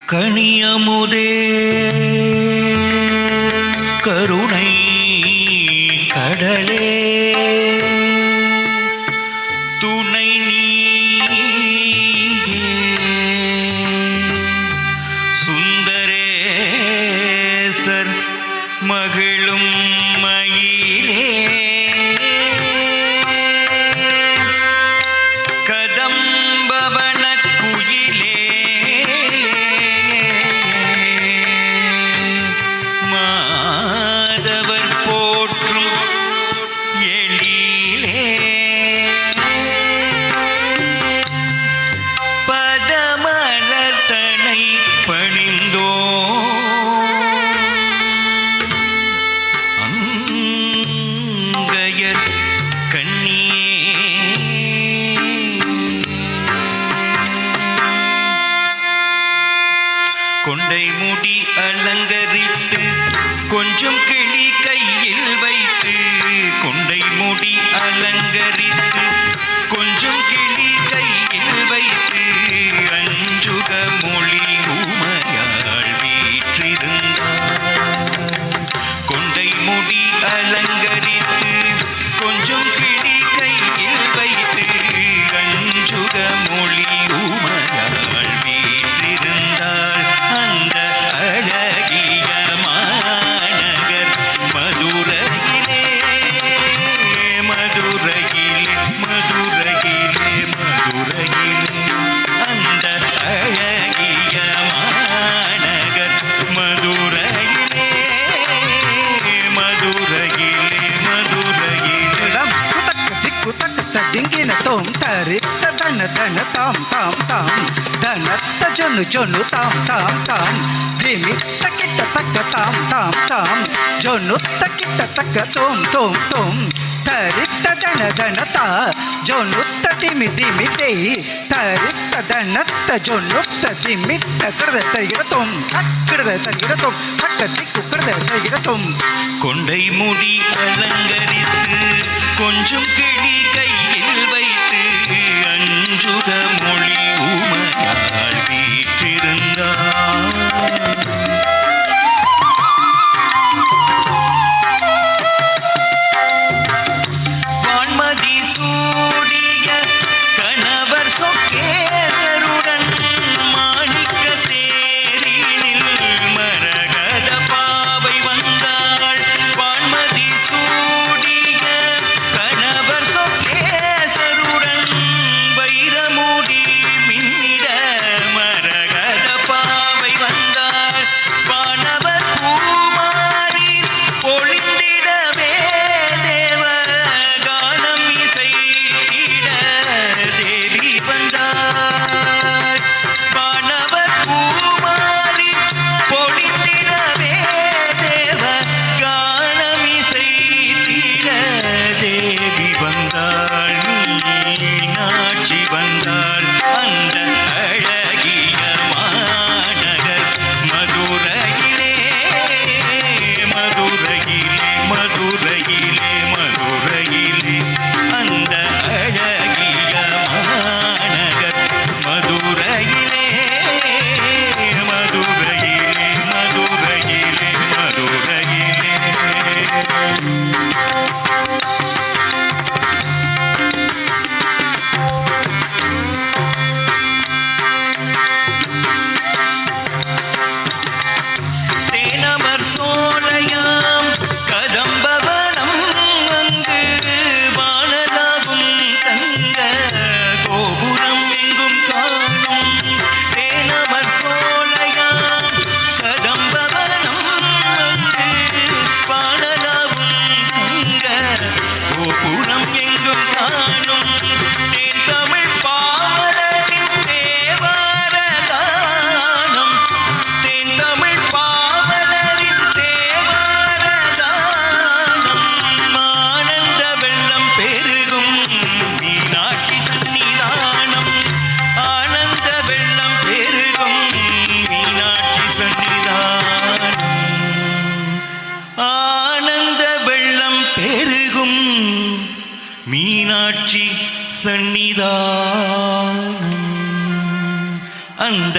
கனியமுதே கருணை கடலே துணை நீயே சுந்தரேசர் மகிழும் மயிலே கதம்பவன குயிலே மாதவர் போற்றும் எழிலே பதமலர் தனை பணிந்தோ அங்கயர் கண்ணியே கொண்டை முடி அலங்கரித்து கொஞ்சம் கிளி கையில் வைத்து கொண்டை முடி அலங்கரித்து கொஞ்சம் கிளி கையில் வைத்து அஞ்சுக மொழி உமையாள் வீற்றிருந்தார் கொண்டை முடி அலங்கரித்து கொஞ்சம் கிளி கையில் வைத்து அஞ்சுக மொழி உமையாள் வீற்றிருந்தார் அந்த அழகிய மாநகர் மதுரையிலே மதுரையிலே மதுரையிலே மதுரையிலே அந்த அழகிய மாநகர் மதுரையிலே மதுரையிலே மதுரையிலே ದಿಂಗಿನ ತೋಂ ತರಿತ್ತ ದನ ದನ ತಾಂ ತಾಂ ತಾಂ ದನತ್ತ ಜೊನ್ನು ಜೊನ್ನು ತಾಂ ತಾಂ ತಾಂ ಧಿಮಿತ್ತ ಕಿಟ್ಟ ತಕ್ಕ ತಾಂ ತಾಂ ತಾಂ ಜೊನ್ನುತ್ತ ಕಿಟ್ಟ ತಕ್ಕ ತೋಂ ತೋಂ ತೋಂ ತರಿತ್ತ ದನ ದನ ತಾ ಜೊನ್ನುತ್ತ ದಿಮಿ ದಿಮಿ ದೇ ತರಿತ್ತ ದನತ್ತ ಜೊನ್ನುತ್ತ ದಿಮಿತ್ತ ಕಡದ ತಗಿರ ತೋಂ ಕಡದ ತಗಿರ ತೋಂ ತಕ್ಕ ದಿಕ್ಕು ಕಡದ ತಗಿರ ತೋಂ கொண்டை முடி அலங்கரித்து கொஞ்சம் கிளி கையில் வைத்து அஞ்சுக மொழி உமையாள் வீற்றிருந்தார் வான்மதி சூடிய கணவர் சொக்கேசருடன் மாணிக்க தேரினில் மரகத பாவை வந்தாள் வான்மதி சூடிய கணவர் சொக்கேசருடன் வைரமுடி மின்னிட மரகத பாவை வந்தாள் வானவர் பூமாரி பொழிந்திடவே தேவ கானம் இசைத்திட தேவி வந்தாள் வானவர் பூமாரி பொழிந்திடவே தேவ கானம் இசைத்திட தேவி வந்தாள் மீனாட்சி வந்தாள் அந்த அழகிய மாநகர் மதுரையிலே மதுரையிலே மதுரையிலே மதுரையிலே அந்த அழகிய மாநகர் மதுரையிலே மதுரையிலே மதுரையிலே மதுரையிலே தேனமர் சோலையாம் கதம்பவனம் அங்கு வானலாகும் தங்க கோபுரம் எங்கும் காணும் தேனமர் சோலையாம் கதம்பவனம் அங்கு வானலாகும் தங்க கோபுரம் எங்கும் காணும் தேன் தமிழ் பாவலரின் தேவார கானம் தேன் தமிழ் பாவலரின் தேவார கானம் ஆனந்த வெள்ளம் பெருகும் மீனாட்சி சன்னிதானம் ஆனந்த வெள்ளம் பெருகும் மீனாட்சி சன்னிதானம் ஆனந்த வெள்ளம் பெருகும் மீனாட்சி சன்னிதானம் அந்த